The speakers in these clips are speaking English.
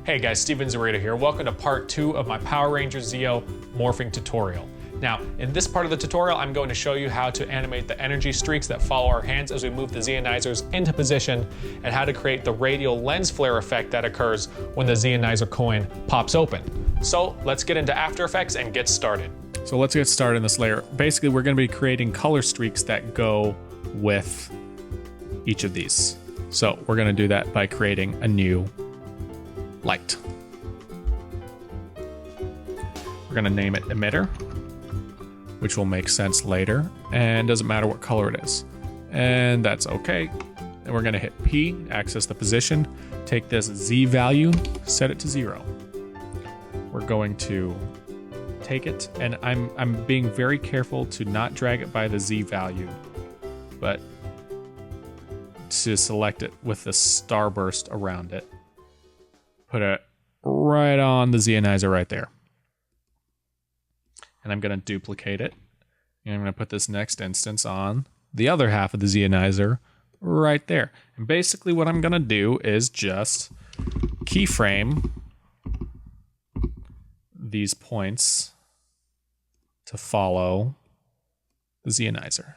Hey guys, Steven Zurita here. Welcome to part 2 of my Power Rangers Zeo morphing tutorial. Now, in this part of the tutorial, I'm going to show you how to animate the energy streaks that follow our hands as we move the Zeonizers into position, and how to create the radial lens flare effect that occurs when the Zeonizer coin pops open. So let's get into After Effects and get started. So let's get started in this layer. Basically, we're going to be creating color streaks that go with each of these. So we're going to do that by creating a new light. We're going to name it emitter, which will make sense later, and doesn't matter what color it is. And that's okay. And we're going to hit P, access the position, take this Z value, set it to 0. We're going to take it, and I'm being very careful to not drag it by the Z value, but to select it with the starburst around it. Put it right on the Zeonizer right there. And I'm going to duplicate it. And I'm going to put this next instance on the other half of the Zeonizer right there. And basically what I'm going to do is just keyframe these points to follow the Zeonizer.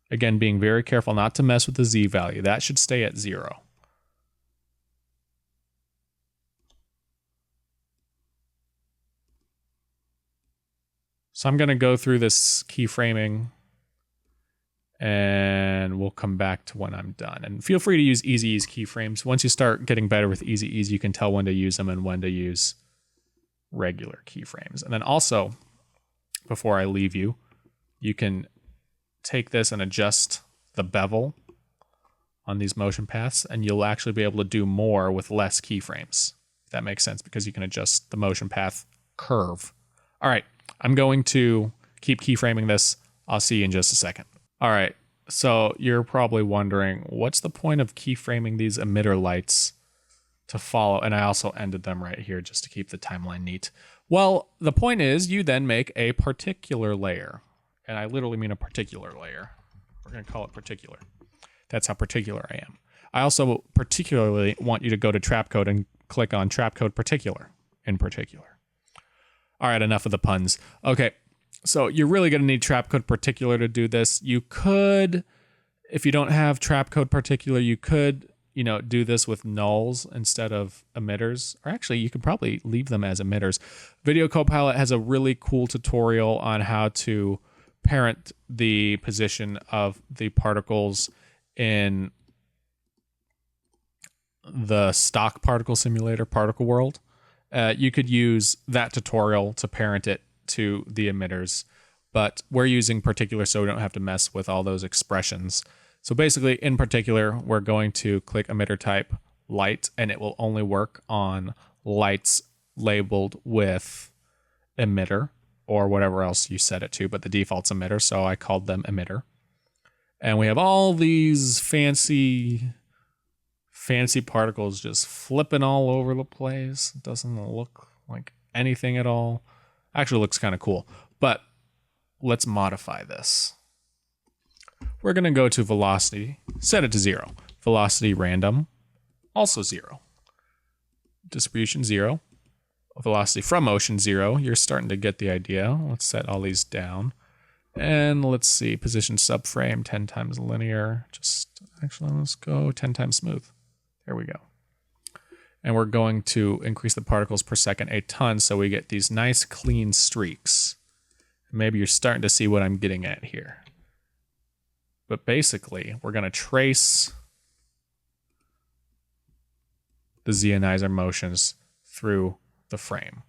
Again, being very careful not to mess with the Z value. That should stay at 0. So I'm going to go through this keyframing, and we'll come back to when I'm done. And feel free to use Easy Ease keyframes. Once you start getting better with Easy Ease, you can tell when to use them and when to use regular keyframes. And then also, before I leave you, you can take this and adjust the bevel on these motion paths, and you'll actually be able to do more with less keyframes. If that makes sense, because you can adjust the motion path curve. All right, I'm going to keep keyframing this. I'll see you in just a second. All right, so you're probably wondering, what's the point of keyframing these emitter lights to follow? And I also ended them right here just to keep the timeline neat. Well, the point is you then make a particular layer. And I literally mean a particular layer. We're going to call it particular. That's how particular I am. I also particularly want you to go to Trapcode and click on Trapcode Particular in particular. All right, enough of the puns. Okay, so you're really going to need Trapcode Particular to do this. You could, if you don't have Trapcode Particular, you could, do this with nulls instead of emitters. Or actually, you could probably leave them as emitters. Video Copilot has a really cool tutorial on how to parent the position of the particles in the stock particle simulator, Particle World. You could use that tutorial to parent it to the emitters, but we're using particular so we don't have to mess with all those expressions. So basically, in particular, we're going to click emitter type light, and it will only work on lights labeled with emitter or whatever else you set it to, but the default's emitter, so I called them emitter. And we have all these fancy particles just flipping all over the place. It doesn't look like anything at all. Actually looks kind of cool, but let's modify this. We're going to go to velocity, set it to 0. Velocity random, also 0. Distribution 0. Velocity from motion 0. You're starting to get the idea. Let's set all these down. And let's see, position subframe 10 times linear. Actually, let's go 10 times smooth. There we go. And we're going to increase the particles per second a ton so we get these nice clean streaks. Maybe you're starting to see what I'm getting at here. But basically, we're going to trace the Zeonizer motions through the frame.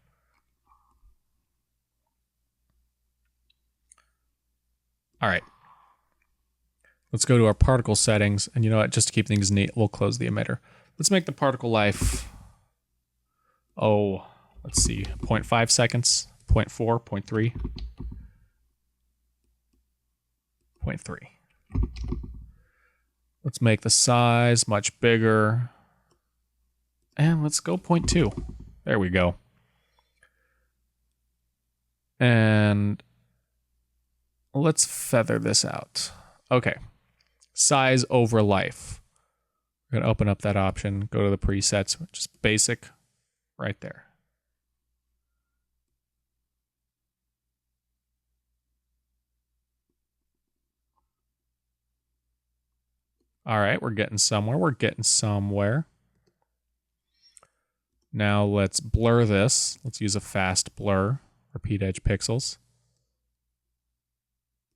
All right. Let's go to our particle settings. And you know what? Just to keep things neat, we'll close the emitter. Let's make the particle life, let's see, 0.5 seconds, 0.4, 0.3, 0.3. Let's make the size much bigger. And let's go 0.2. There we go. And let's feather this out. Okay. Size over life. We're going to open up that option, go to the presets, just basic right there. All right, we're getting somewhere. We're getting somewhere. Now let's blur this. Let's use a fast blur, repeat edge pixels.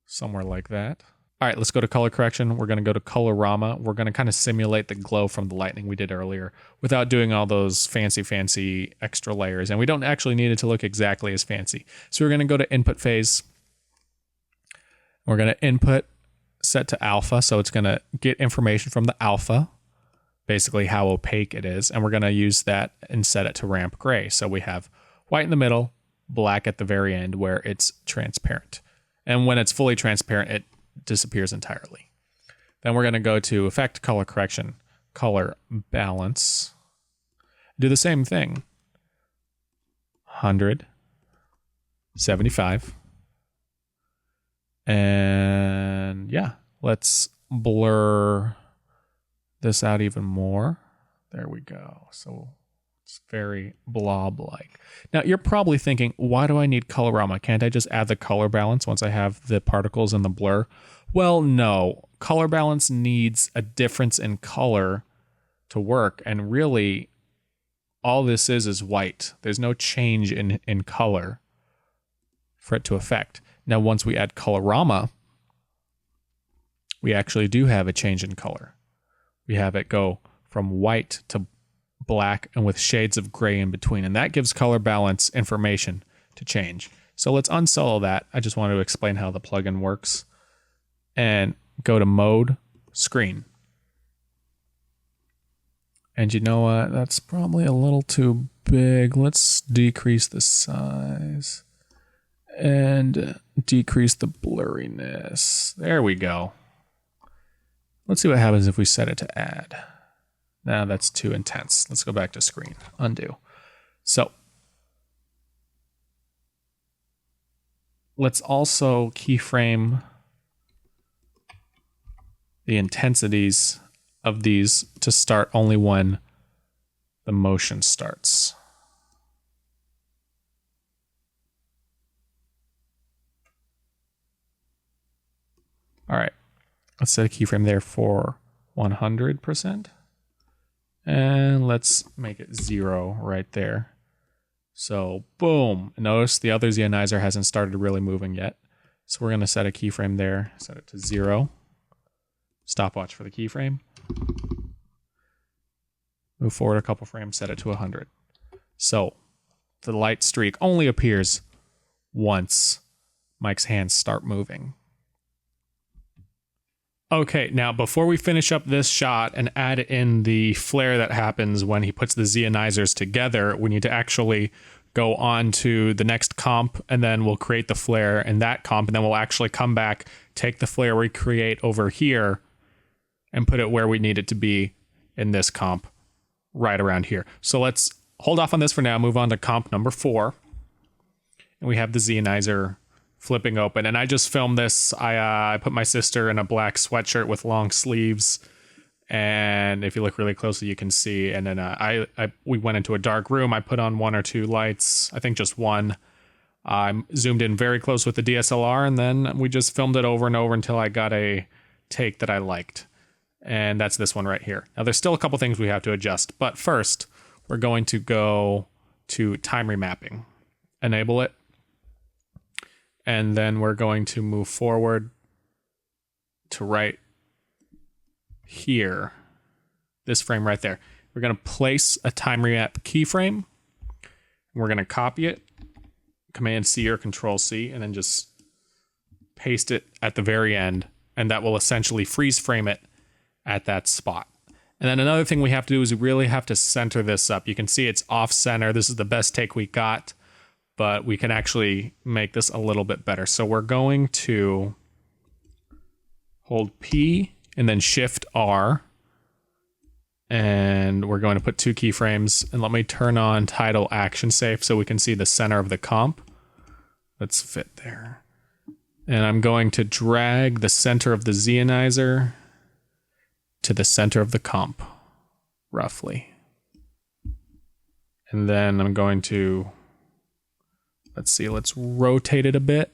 Somewhere like that. All right, let's go to color correction. We're going to go to colorama. We're going to kind of simulate the glow from the lightning we did earlier without doing all those fancy extra layers. And we don't actually need it to look exactly as fancy. So we're going to go to input phase. We're going to input set to alpha. So it's going to get information from the alpha, basically how opaque it is. And we're going to use that and set it to ramp gray. So we have white in the middle, black at the very end where it's transparent. And when it's fully transparent, it disappears entirely. Then we're going to go to effect, color correction, color balance. Do the same thing. 100, 75. And yeah, let's blur this out even more. There we go. So it's very blob-like. Now, you're probably thinking, why do I need colorama? Can't I just add the color balance once I have the particles and the blur? Well, no. Color balance needs a difference in color to work. And really, all this is white. There's no change in color for it to affect. Now, once we add colorama, we actually do have a change in color. We have it go from white to black and with shades of gray in between. And that gives color balance information to change. So let's unsolo that. I just wanted to explain how the plugin works. And go to mode, screen. And you know what? That's probably a little too big. Let's decrease the size and decrease the blurriness. There we go. Let's see what happens if we set it to add. Now that's too intense. Let's go back to screen. Undo. So let's also keyframe the intensities of these to start only when the motion starts. All right, let's set a keyframe there for 100%. And let's make it 0 right there. So boom, notice the other Zeonizer hasn't started really moving yet. So we're gonna set a keyframe there, set it to 0. Stopwatch for the keyframe. Move forward a couple frames, set it to 100. So the light streak only appears once Mike's hands start moving. Okay, now before we finish up this shot and add in the flare that happens when he puts the Zeonizers together, we need to actually go on to the next comp, and then we'll create the flare in that comp, and then we'll actually come back, take the flare we create over here, and put it where we need it to be in this comp, right around here. So let's hold off on this for now, move on to comp number 4. And we have the Zeonizer flipping open. And I just filmed this. I put my sister in a black sweatshirt with long sleeves. And if you look really closely, you can see. And then we went into a dark room. I put on 1 or 2 lights. I think just one. I zoomed in very close with the DSLR. And then we just filmed it over and over until I got a take that I liked. And that's this one right here. Now, there's still a couple things we have to adjust. But first, we're going to go to time remapping. Enable it. And then we're going to move forward to right here. This frame right there. We're going to place a time remap keyframe. We're going to copy it. Command C or Control C. And then just paste it at the very end. And that will essentially freeze frame it at that spot. And then another thing we have to do is we really have to center this up. You can see it's off center. This is the best take we got. But we can actually make this a little bit better. So we're going to hold P and then Shift R. And we're going to put 2 keyframes. And let me turn on Title Action Safe so we can see the center of the comp. Let's fit there. And I'm going to drag the center of the Zeonizer to the center of the comp, roughly. And And then I'm going to, let's rotate it a bit.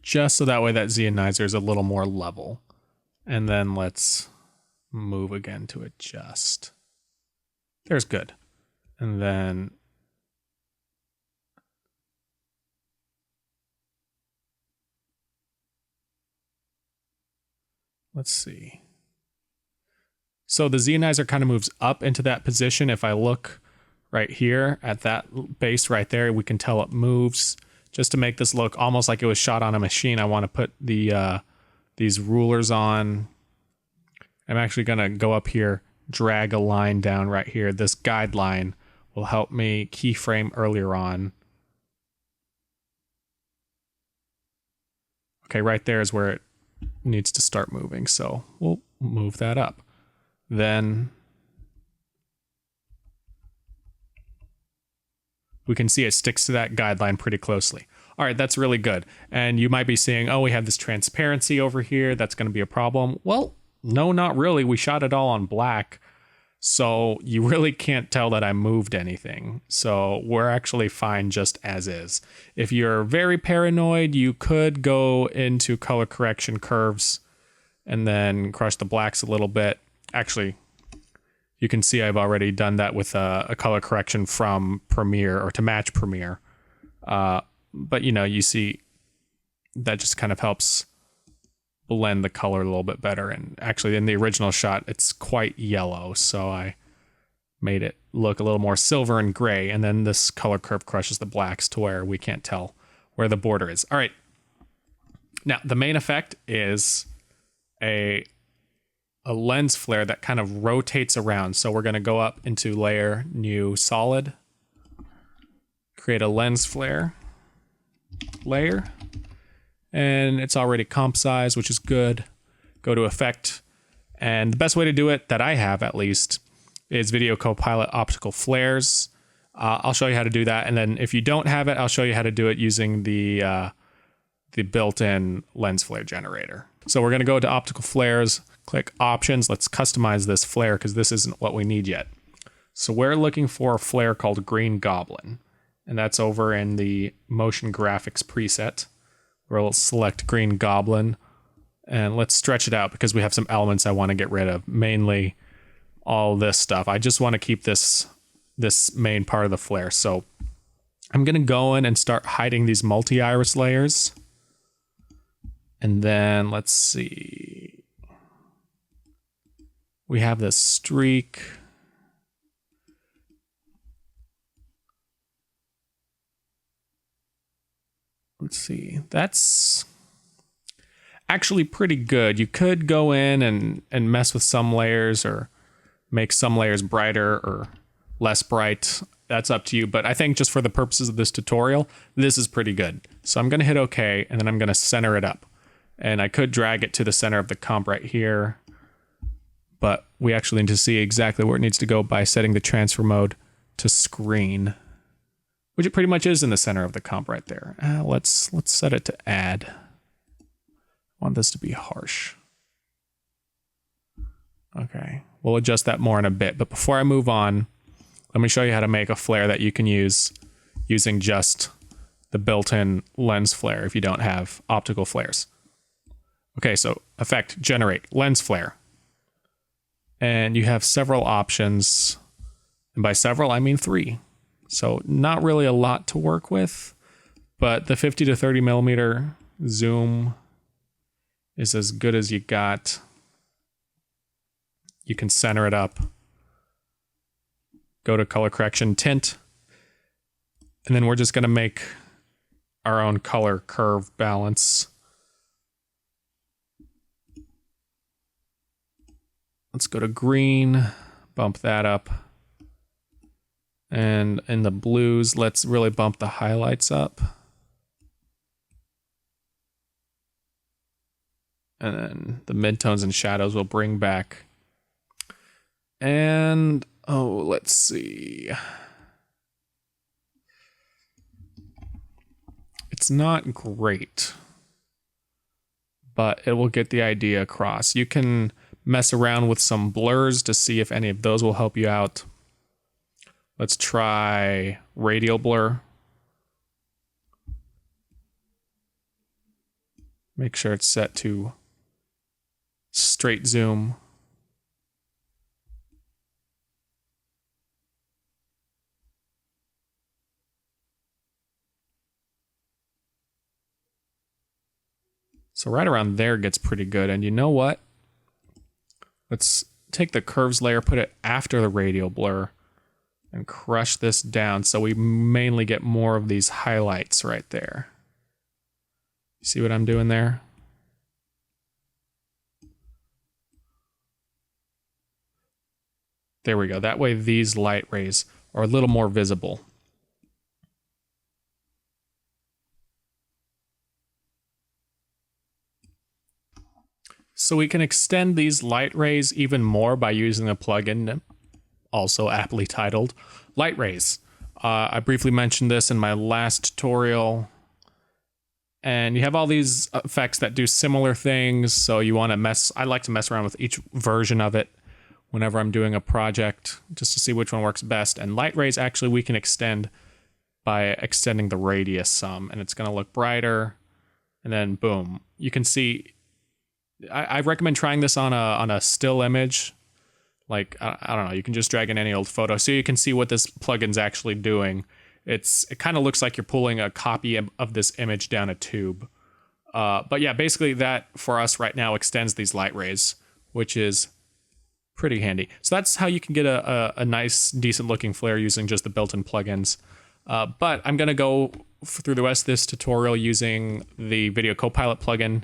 Just so that way that Zeonizer is a little more level. And then let's move again to adjust. There's good. And then let's see. So the Zeonizer kind of moves up into that position. If I look right here at that base right there, we can tell it moves. Just to make this look almost like it was shot on a machine, I want to put the these rulers on. I'm actually going to go up here, drag a line down right here. This guideline will help me keyframe earlier on. Okay, right there is where it needs to start moving, so we'll move that up. Then we can see it sticks to that guideline pretty closely. All right, that's really good. And you might be saying, oh, we have this transparency over here. That's going to be a problem. Well, no, not really. We shot it all on black, so you really can't tell that I moved anything. So we're actually fine just as is. If you're very paranoid, you could go into color correction curves and then crush the blacks a little bit. Actually, you can see I've already done that with a color correction from Premiere or to match Premiere. But, you know, you see that just kind of helps blend the color a little bit better. And actually, in the original shot, it's quite yellow, so I made it look a little more silver and gray. And then this color curve crushes the blacks to where we can't tell where the border is. All right. Now, the main effect is a lens flare that kind of rotates around. So we're going to go up into layer, new, solid, create a lens flare layer, and it's already comp size, which is good. Go to effect, and the best way to do it, that I have at least, is Video Copilot Optical Flares. I'll show you how to do that, and then if you don't have it, I'll show you how to do it using the built-in lens flare generator. So we're going to go to Optical Flares, click Options. Let's customize this flare because this isn't what we need yet. So we're looking for a flare called Green Goblin, and that's over in the Motion Graphics preset. We'll select Green Goblin, and let's stretch it out because we have some elements I want to get rid of, mainly all this stuff. I just want to keep this main part of the flare. So I'm going to go in and start hiding these multi-iris layers. And then let's see. We have this streak. Let's see. That's actually pretty good. You could go in and mess with some layers or make some layers brighter or less bright. That's up to you. But I think just for the purposes of this tutorial, this is pretty good. So I'm going to hit OK, and then I'm going to center it up. And I could drag it to the center of the comp right here. But we actually need to see exactly where it needs to go by setting the transfer mode to screen, which it pretty much is in the center of the comp right there. Let's set it to add. I want this to be harsh. Okay, we'll adjust that more in a bit. But before I move on, let me show you how to make a flare that you can use using just the built-in lens flare if you don't have optical flares. Okay, so effect, generate, lens flare. And you have several options. And by several, I mean 3. So not really a lot to work with, but the 50 to 30 millimeter zoom is as good as you got. You can center it up. Go to color correction, tint. And then we're just going to make our own color curve balance. Let's go to green, bump that up. And in the blues, let's really bump the highlights up. And then the midtones and shadows will bring back. And, oh, let's see. It's not great, but it will get the idea across. You can mess around with some blurs to see if any of those will help you out. Let's try radial blur. Make sure it's set to straight zoom. So right around there gets pretty good. And you know what? Let's take the curves layer, put it after the radial blur, and crush this down so we mainly get more of these highlights right there. See what I'm doing there? There we go. That way these light rays are a little more visible. So we can extend these light rays even more by using a plugin, also aptly titled Light Rays. I briefly mentioned this in my last tutorial. And you have all these effects that do similar things. So you want to I like to mess around with each version of it whenever I'm doing a project just to see which one works best. And light rays, actually, we can extend by extending the radius some, and it's going to look brighter. And then boom, you can see. I recommend trying this on a still image. Like, I don't know, you can just drag in any old photo so you can see what this plugin's actually doing. It kind of looks like you're pulling a copy of this image down a tube. But yeah, basically that for us right now extends these light rays, which is pretty handy. So that's how you can get a nice, decent looking flare using just the built-in plugins. But I'm going to go through the rest of this tutorial using the Video Copilot plugin,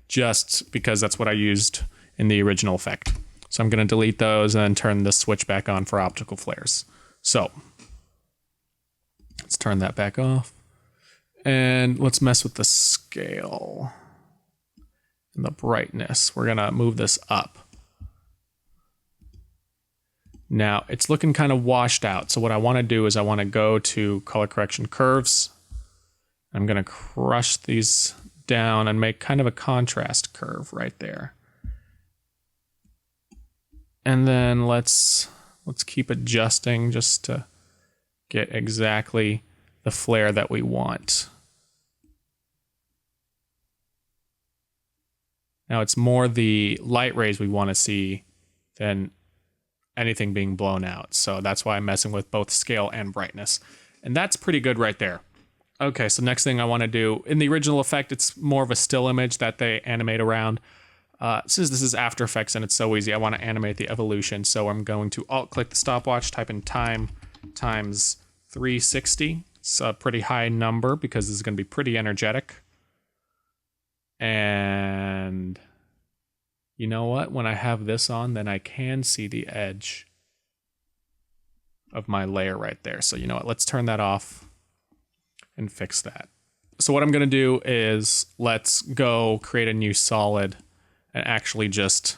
just because that's what I used in the original effect. So I'm going to delete those and then turn the switch back on for optical flares. So let's turn that back off. And let's mess with the scale and the brightness. We're going to move this up. Now it's looking kind of washed out. So what I want to do is I want to go to color correction curves. I'm going to crush these down and make kind of a contrast curve right there. And then let's keep adjusting just to get exactly the flare that we want. Now it's more the light rays we want to see than anything being blown out. So that's why I'm messing with both scale and brightness. And that's pretty good right there. Okay, so next thing I want to do, in the original effect, it's more of a still image that they animate around. Since this is After Effects and it's so easy, I want to animate the evolution. So I'm going to alt-click the stopwatch, type in time times 360. It's a pretty high number because this is going to be pretty energetic. And you know what? When I have this on, then I can see the edge of my layer right there. So you know what? Let's turn that off and fix that. So what I'm going to do is let's go create a new solid and actually just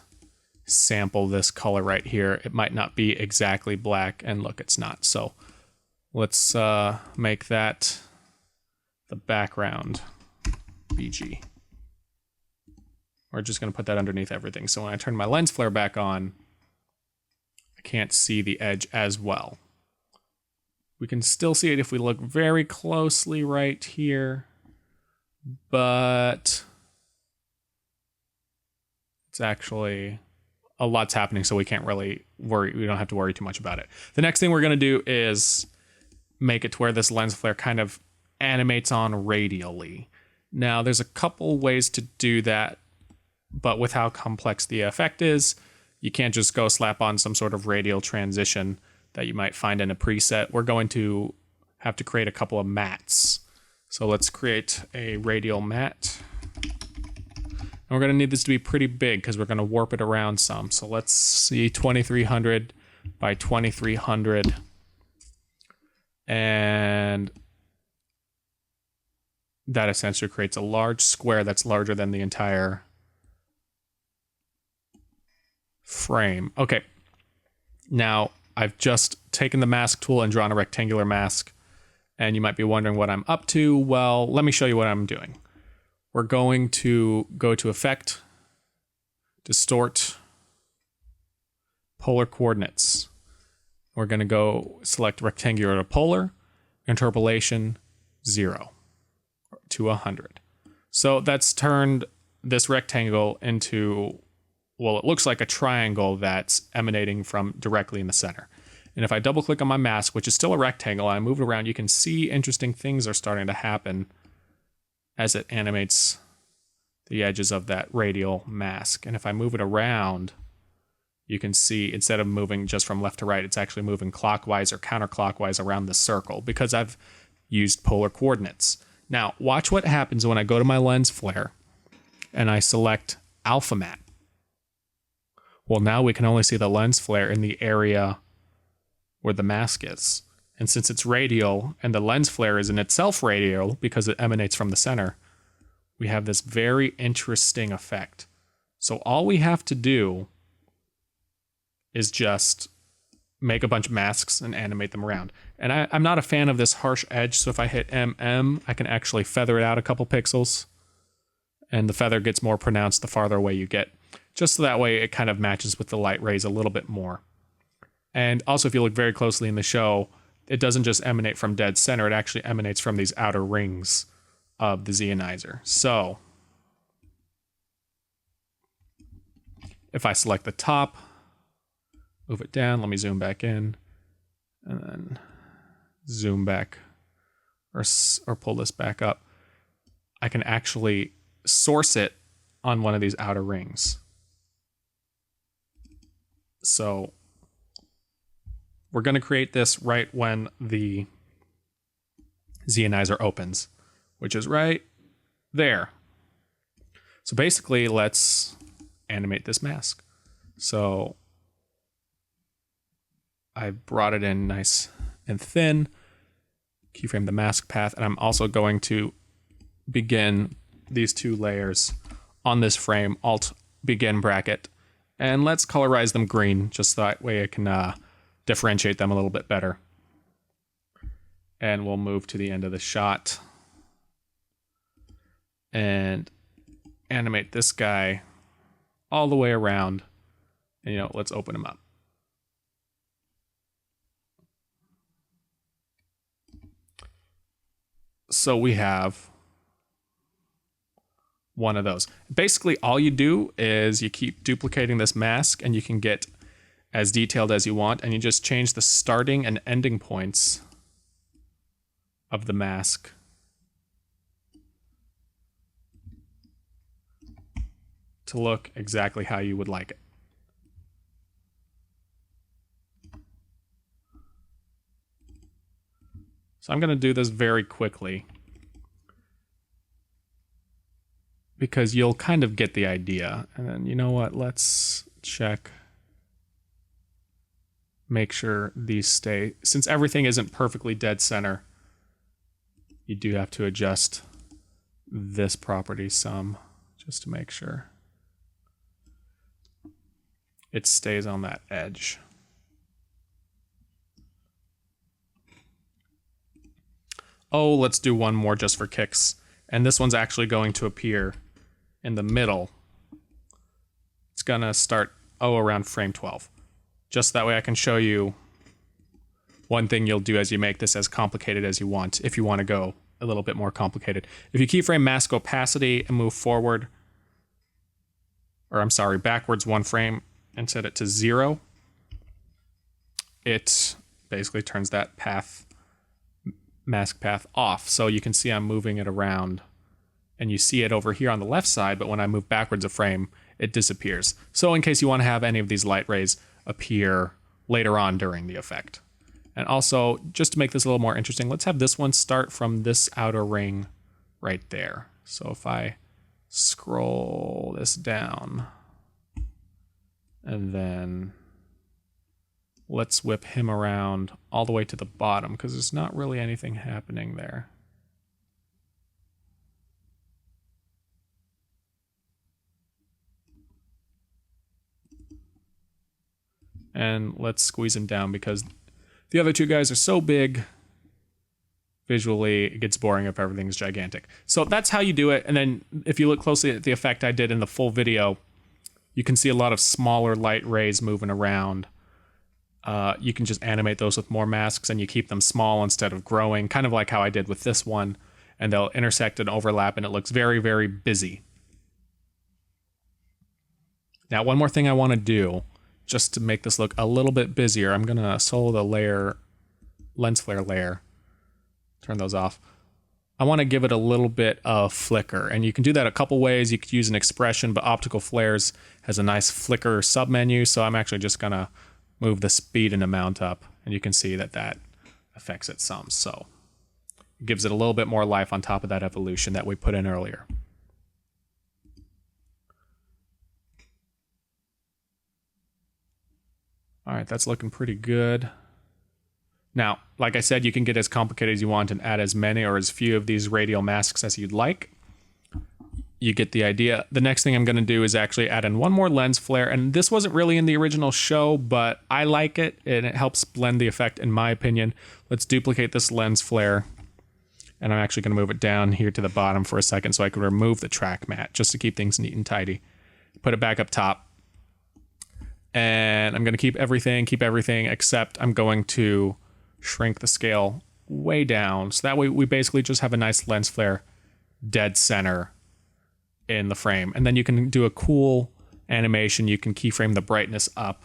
sample this color right here. It might not be exactly black, and look, it's not. So let's make that the background BG. We're just going to put that underneath everything. So when I turn my lens flare back on, I can't see the edge as well. We can still see it if we look very closely right here, but it's actually a lot's happening, so we can't really worry. We don't have to worry too much about it. The next thing we're going to do is make it to where this lens flare kind of animates on radially. Now, there's a couple ways to do that, but with how complex the effect is, you can't just go slap on some sort of radial transition that you might find in a preset. We're going to have to create a couple of mats. So let's create a radial mat. And we're going to need this to be pretty big because we're going to warp it around some. So let's see, 2300 by 2300. And that essentially creates a large square that's larger than the entire frame. Okay. Now, I've just taken the mask tool and drawn a rectangular mask, and you might be wondering what I'm up to. Well, let me show you what I'm doing. we're going to go to Effect, Distort, Polar Coordinates. We're going to go select Rectangular to Polar, Interpolation 0 to 100. So that's turned this rectangle into, well, it looks like a triangle that's emanating from directly in the center. And if I double click on my mask, which is still a rectangle, and I move it around, you can see interesting things are starting to happen as it animates the edges of that radial mask. And if I move it around, you can see instead of moving just from left to right, it's actually moving clockwise or counterclockwise around the circle because I've used polar coordinates. Now, watch what happens when I go to my lens flare and I select alpha matte. Well, now we can only see the lens flare in the area where the mask is. And since it's radial and the lens flare is in itself radial because it emanates from the center, we have this very interesting effect. So all we have to do is just make a bunch of masks and animate them around. And I'm not a fan of this harsh edge, so if I hit MM, I can actually feather it out a couple pixels. And the feather gets more pronounced the farther away you get. Just so that way it kind of matches with the light rays a little bit more. And also, if you look very closely in the show, it doesn't just emanate from dead center, it actually emanates from these outer rings of the Zeonizer. So, if I select the top, move it down, let me zoom back in, and then zoom back, or pull this back up, I can actually source it on one of these outer rings. So, we're going to create this right when the Zeonizer opens, which is right there. So basically, let's animate this mask. So I brought it in nice and thin, keyframe the mask path, and I'm also going to begin these two layers on this frame, Alt begin bracket, and let's colorize them green, just that way I can differentiate them a little bit better. And we'll move to the end of the shot and animate this guy all the way around. And let's open him up. So we have one of those. Basically, all you do is you keep duplicating this mask and you can get as detailed as you want, and you just change the starting and ending points of the mask to look exactly how you would like it. So I'm going to do this very quickly because you'll kind of get the idea. And then, you know what, let's check. Make sure these stay. Since everything isn't perfectly dead center, you do have to adjust this property some just to make sure it stays on that edge. Oh, let's do one more just for kicks. And this one's actually going to appear in the middle. It's gonna start, around frame 12. Just that way I can show you one thing you'll do as you make this as complicated as you want, if you want to go a little bit more complicated. If you keyframe mask opacity and move forward, backwards one frame and set it to 0, it basically turns that mask path off. So you can see I'm moving it around and you see it over here on the left side, but when I move backwards a frame, it disappears. So in case you want to have any of these light rays appear later on during the effect. And also, just to make this a little more interesting, let's have this one start from this outer ring right there. So if I scroll this down, and then let's whip him around all the way to the bottom, because there's not really anything happening there. And let's squeeze him down because the other two guys are so big visually it gets boring if everything's gigantic. So that's how you do it. And then if you look closely at the effect I did in the full video, you can see a lot of smaller light rays moving around. You can just animate those with more masks and you keep them small instead of growing, kind of like how I did with this one. And they'll intersect and overlap and it looks very, very busy. Now, one more thing I want to do, just to make this look a little bit busier, I'm going to solo the layer, lens flare layer. Turn those off. I want to give it a little bit of flicker, and you can do that a couple ways. You could use an expression, but Optical Flares has a nice flicker submenu, so I'm actually just going to move the speed and amount up, and you can see that that affects it some. So it gives it a little bit more life on top of that evolution that we put in earlier. All right, that's looking pretty good. Now, like I said, you can get as complicated as you want and add as many or as few of these radial masks as you'd like. You get the idea. The next thing I'm going to do is actually add in one more lens flare, and this wasn't really in the original show, but I like it, and it helps blend the effect in my opinion. Let's duplicate this lens flare, and I'm actually going to move it down here to the bottom for a second so I can remove the track mat, just to keep things neat and tidy. Put it back up top. And I'm going to keep everything, except I'm going to shrink the scale way down. So that way we basically just have a nice lens flare dead center in the frame. And then you can do a cool animation. You can keyframe the brightness up,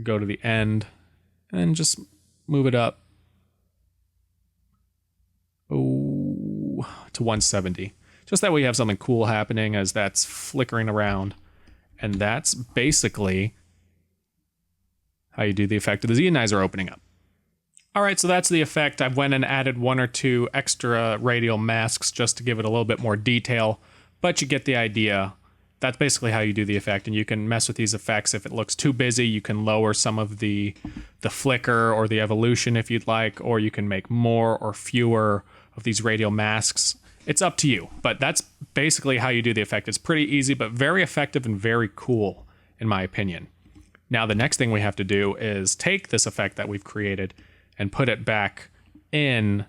go to the end, and just move it up to 170. Just that way you have something cool happening as that's flickering around. And that's basically how you do the effect of the Zeonizer opening up. All right, so that's the effect. I've went and added one or two extra radial masks just to give it a little bit more detail, but you get the idea. That's basically how you do the effect, and you can mess with these effects. If it looks too busy, you can lower some of the flicker or the evolution if you'd like, or you can make more or fewer of these radial masks. It's up to you, but that's basically how you do the effect. It's pretty easy, but very effective and very cool, in my opinion. Now, the next thing we have to do is take this effect that we've created and put it back in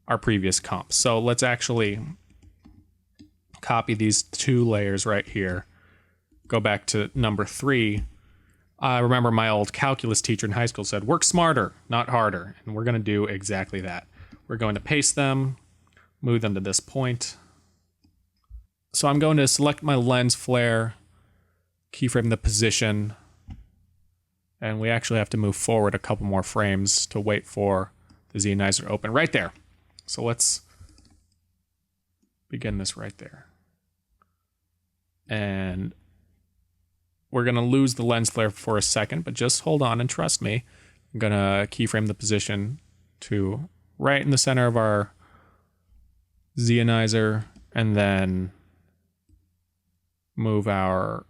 our previous comp. So let's actually copy these two layers right here. Go back to number 3. I remember my old calculus teacher in high school said, work smarter, not harder. And we're going to do exactly that. We're going to paste them, move them to this point. So I'm going to select my lens flare, keyframe the position, and we actually have to move forward a couple more frames to wait for the Zeonizer to open right there. So let's begin this right there. And we're going to lose the lens flare for a second, but just hold on and trust me. I'm going to keyframe the position to right in the center of our Zeonizer, and then move our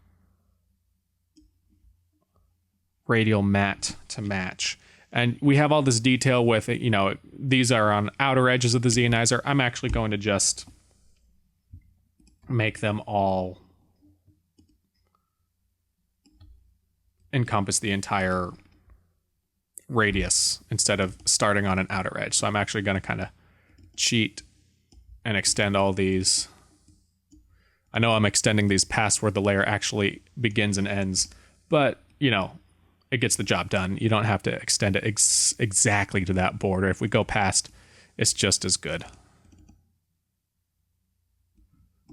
radial mat to match. And we have all this detail with it, you know, these are on outer edges of the Zeonizer. I'm actually going to just make them all encompass the entire radius instead of starting on an outer edge. So I'm actually going to kind of cheat and extend all these. I know I'm extending these past where the layer actually begins and ends, but, you know, it gets the job done. You don't have to extend it exactly to that border. If we go past, it's just as good.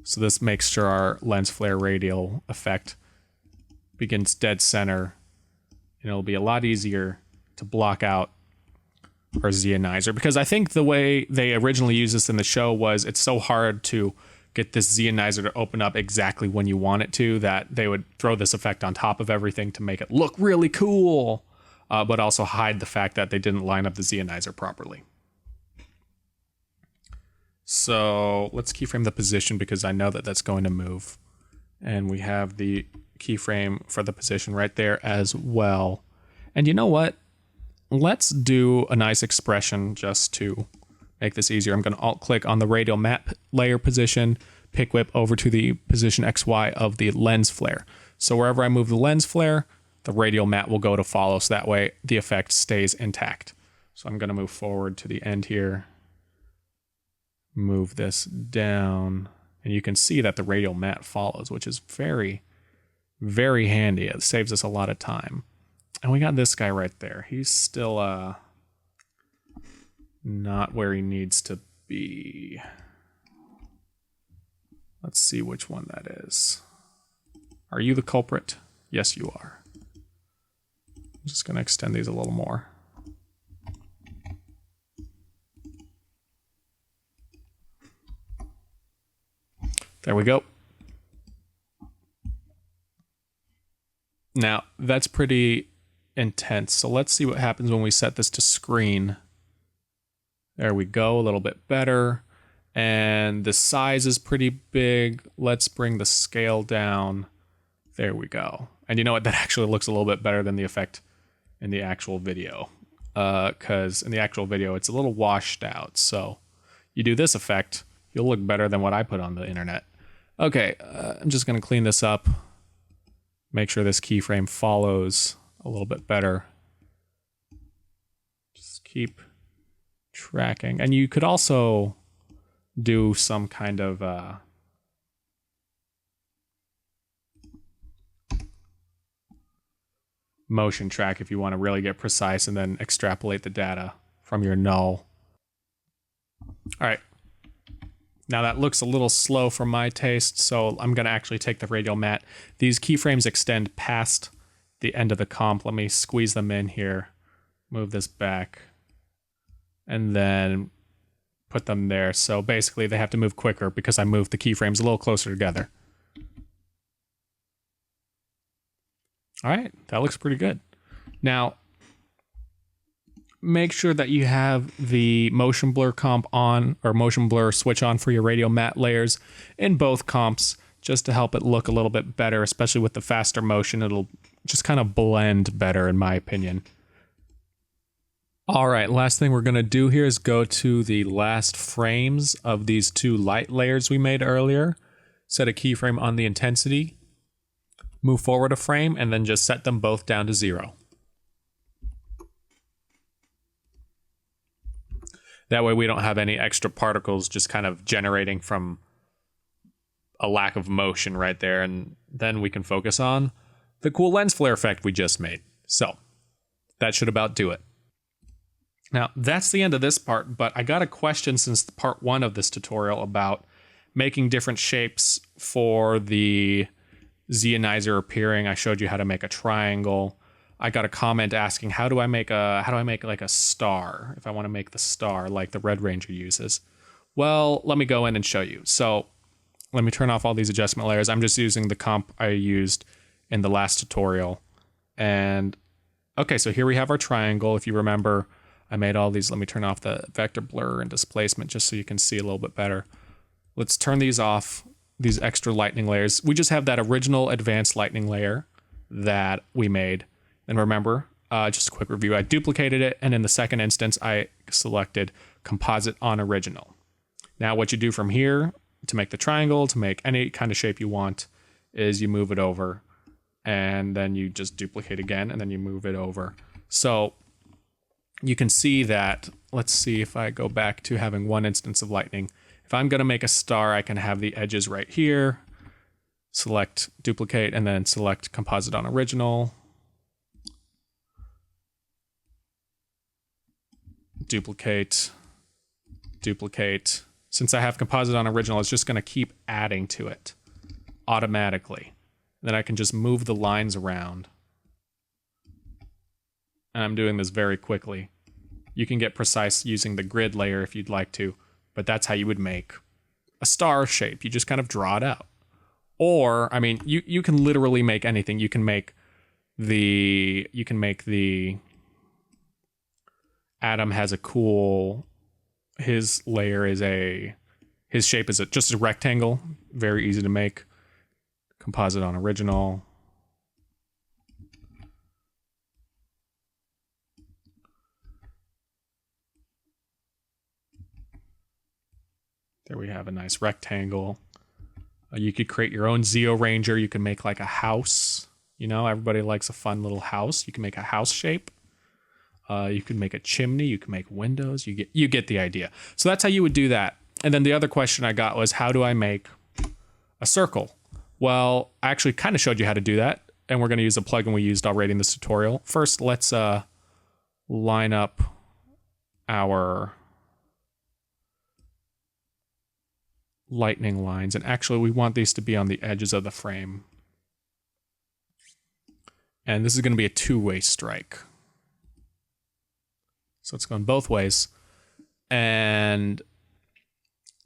So this makes sure our lens flare radial effect begins dead center, and it'll be a lot easier to block out our Zeonizer, because I think the way they originally used this in the show was it's so hard to get this Zeonizer to open up exactly when you want it to, that they would throw this effect on top of everything to make it look really cool, but also hide the fact that they didn't line up the Zeonizer properly. So let's keyframe the position because I know that that's going to move. And we have the keyframe for the position right there as well. And you know what? Let's do a nice expression just to make this easier. I'm going to alt-click on the radial map layer position, pick whip over to the position XY of the lens flare. So wherever I move the lens flare, the radial mat will go to follow, so that way the effect stays intact. So I'm going to move forward to the end here, move this down, and you can see that the radial matte follows, which is very, very handy. It saves us a lot of time. And we got this guy right there. He's still not where he needs to be. Let's see which one that is. Are you the culprit? Yes, you are. I'm just going to extend these a little more. There we go. Now, that's pretty intense. So let's see what happens when we set this to screen. There we go, a little bit better. And the size is pretty big. Let's bring the scale down. There we go. And you know what? That actually looks a little bit better than the effect in the actual video. Because in the actual video, it's a little washed out. So you do this effect, you'll look better than what I put on the internet. Okay, I'm just going to clean this up. Make sure this keyframe follows a little bit better. Just keep tracking. And you could also do some kind of motion track if you want to really get precise and then extrapolate the data from your null. All right. Now that looks a little slow for my taste, so I'm going to actually take the radial matte. These keyframes extend past the end of the comp. Let me squeeze them in here, move this back, and then put them there. So basically they have to move quicker because I moved the keyframes a little closer together. All right, that looks pretty good. Now, make sure that you have the motion blur comp on, or motion blur switch on for your radial matte layers in both comps, just to help it look a little bit better, especially with the faster motion. It'll just kind of blend better, in my opinion. All right, last thing we're going to do here is go to the last frames of these two light layers we made earlier. Set a keyframe on the intensity, move forward a frame, and then just set them both down to 0. That way we don't have any extra particles just kind of generating from a lack of motion right there. And then we can focus on the cool lens flare effect we just made. So that should about do it. Now that's the end of this part, but I got a question since part 1 of this tutorial about making different shapes for the Zeonizer appearing. I showed you how to make a triangle. I got a comment asking, how do I make like a star if I want to make the star like the Red Ranger uses? Well, let me go in and show you. So let me turn off all these adjustment layers. I'm just using the comp I used in the last tutorial. And okay, so here we have our triangle. If you remember, I made all these. Let me turn off the vector blur and displacement just so you can see a little bit better. Let's turn these off, these extra lightning layers. We just have that original advanced lightning layer that we made. And remember, just a quick review, I duplicated it, and in the second instance, I selected composite on original. Now what you do from here to make the triangle, to make any kind of shape you want, is you move it over, and then you just duplicate again, and then you move it over. So you can see that, let's see if I go back to having one instance of lightning. If I'm going to make a star, I can have the edges right here, select duplicate, and then select composite on original. Duplicate, duplicate. Since I have composite on original, it's just going to keep adding to it automatically. Then I can just move the lines around. And I'm doing this very quickly. You can get precise using the grid layer if you'd like to, but that's how you would make a star shape. You just kind of draw it out. Or, I mean, you can literally make anything. You can make the Adam has a cool, his shape is just a rectangle, very easy to make. Composite on original. There we have a nice rectangle. You could create your own Zeo Ranger. You can make like a house. You know, everybody likes a fun little house. You can make a house shape. You can make a chimney. You can make windows. You get the idea. So that's how you would do that. And then the other question I got was, how do I make a circle? Well, I actually kind of showed you how to do that, and we're going to use a plugin we used already in this tutorial. First, let's line up our lightning lines. And actually, we want these to be on the edges of the frame. And this is going to be a two-way strike. So it's going both ways. And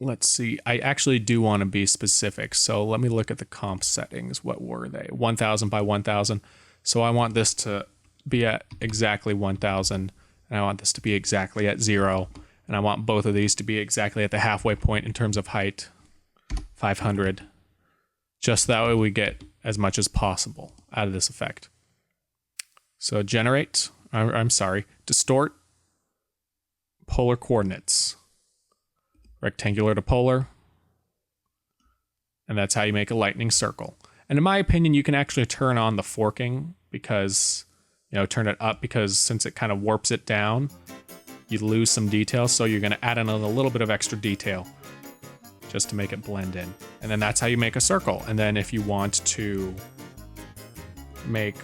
let's see, I actually do want to be specific. So let me look at the comp settings. What were they? 1000 by 1000. So I want this to be at exactly 1000. And I want this to be exactly at 0. And I want both of these to be exactly at the halfway point in terms of height, 500. Just that way we get as much as possible out of this effect. So generate, distort polar coordinates. Rectangular to polar. And that's how you make a lightning circle. And in my opinion, you can actually turn on the forking because, turn it up, because since it kind of warps it down, you lose some detail. So you're going to add in a little bit of extra detail just to make it blend in. And then that's how you make a circle. And then if you want to make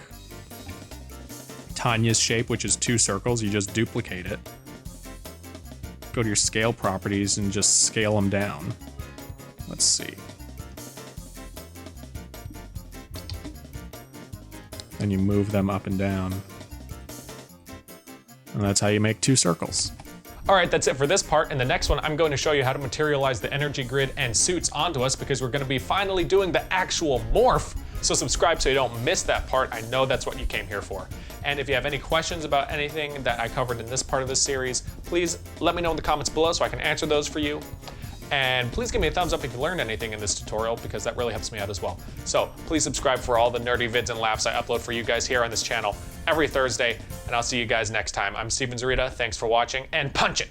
Tanya's shape, which is 2 circles, you just duplicate it. Go to your scale properties and just scale them down. Let's see. And you move them up and down. And that's how you make 2 circles. All right, that's it for this part. In the next one, I'm going to show you how to materialize the energy grid and suits onto us, because we're going to be finally doing the actual morph. So subscribe so you don't miss that part. I know that's what you came here for. And if you have any questions about anything that I covered in this part of the series, please let me know in the comments below so I can answer those for you. And please give me a thumbs up if you learned anything in this tutorial, because that really helps me out as well. So please subscribe for all the nerdy vids and laughs I upload for you guys here on this channel every Thursday, and I'll see you guys next time. I'm Steven Zurita, thanks for watching, and punch it!